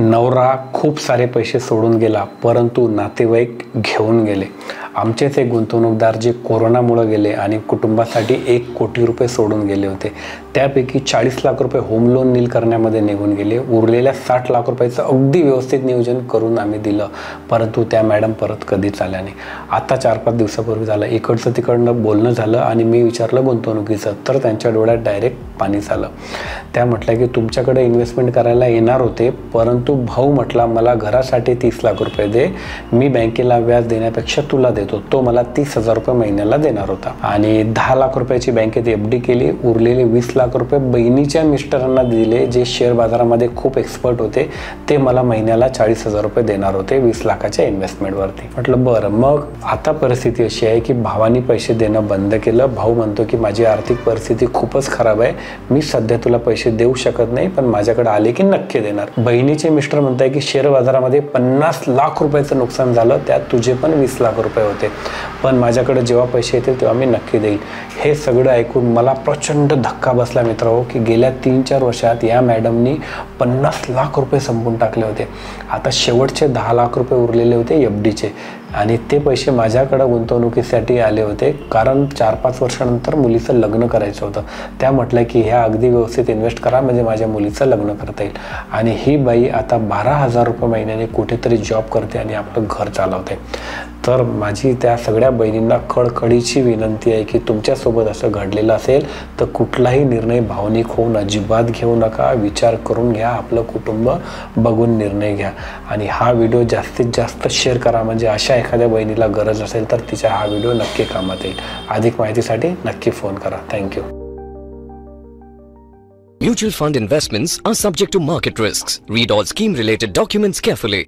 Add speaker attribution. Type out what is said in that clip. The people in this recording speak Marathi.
Speaker 1: नवरा खूप सारे पैसे सोडून गेला, परंतु नातेवाईक घेऊन गेले। आमचेच एक गुंतवणूकदार जे कोरोनामुळे गेले आणि कुटुंबासाठी 1 कोटी रुपये सोडून गेले होते। त्यापैकी 40 लाख रुपये होम लोन नील करण्यामध्ये निघून गेले। उरलेल्या 60 लाख रुपयाचं अगदी व्यवस्थित नियोजन करून आम्ही दिलं, परंतु त्या मॅडम परत कधीच आल्या नाही। आता 4-5 दिवसापूर्वी झालं, इकडचं तिकडनं बोलणं झालं आणि मी विचारलं गुंतवणुकीचं, तर त्यांच्या डोळ्यात डायरेक्ट पाणी झालं। त्या म्हटल्या की तुमच्याकडे इन्व्हेस्टमेंट करायला येणार होते, परंतु भाऊ म्हटला मला घरासाठी 30 लाख रुपये दे, मी बँकेला व्याज देण्यापेक्षा तुला देतो। तो मला 30,000 रुपये महिन्याला देणार होता आणि 10 लाख रुपयाची बँकेत FD केली। उरलेले 20 लाख रुपये बहिणीच्या मिस्टरांना दिले, जे शेअर बाजारामध्ये खूप एक्सपर्ट होते। ते मला महिन्याला 40,000 रुपये देणार होते 20 लाखाच्या इन्व्हेस्टमेंटवरती। म्हटलं बरं, मग आता परिस्थिती अशी आहे की भावानी पैसे देणं बंद केलं। भाऊ म्हणतो की माझी आर्थिक परिस्थिती खूपच खराब आहे, मी सध्या तुला पैसे देऊ शकत नाही, पण माझ्याकडे आले की नक्की देणार। बहिणीचे मिस्टर म्हणताय की शेअर बाजारामध्ये 50 लाख रुपयाचं नुकसान झालं, त्यात तुझे पण 20 लाख रुपये होते, पण माझ्याकडे जेव्हा पैसे येतील तेव्हा मी नक्की देईल। हे सगळं ऐकून मला प्रचंड धक्का बसला मित्रांनो, की गेल्या 3-4 वर्षात या मॅडमनी 50 लाख रुपये संपून टाकले होते। आता शेवटचे 10 लाख रुपये उरलेले होते FDचे आणि ते पैसे माझ्याकडे गुंतवणुकीसाठी आले होते, कारण 4-5 वर्षानंतर मुलीचं लग्न करायचं होतं। त्या म्हटलं की ह्या अगदी व्यवस्थित इन्व्हेस्ट करा, म्हणजे माझ्या मुलीचं लग्न करता येईल। आणि ही बाई आता 12,000 रुपये महिन्याने कुठेतरी जॉब करते आणि आपलं घर चालवते। तर माझी त्या सगळ्या बहिणींना खडखडीची विनंती आहे की तुमच्यासोबत असं घडलेलं असेल तर कुठलाही निर्णय भावनिक होऊन अजिबात घेऊ नका, विचार करून घ्या, आपलं कुटुंब बघून निर्णय घ्या। आणि हा व्हिडिओ जास्तीत जास्त शेअर करा, म्हणजे अशा एखाद्या बहिणीला गरज असेल तर तिचा हा व्हिडिओ नक्की कामात येईल। अधिक माहितीसाठी नक्की फोन करा। Thank you.
Speaker 2: Mutual fund investments are subject to market risks. Read all scheme related documents carefully.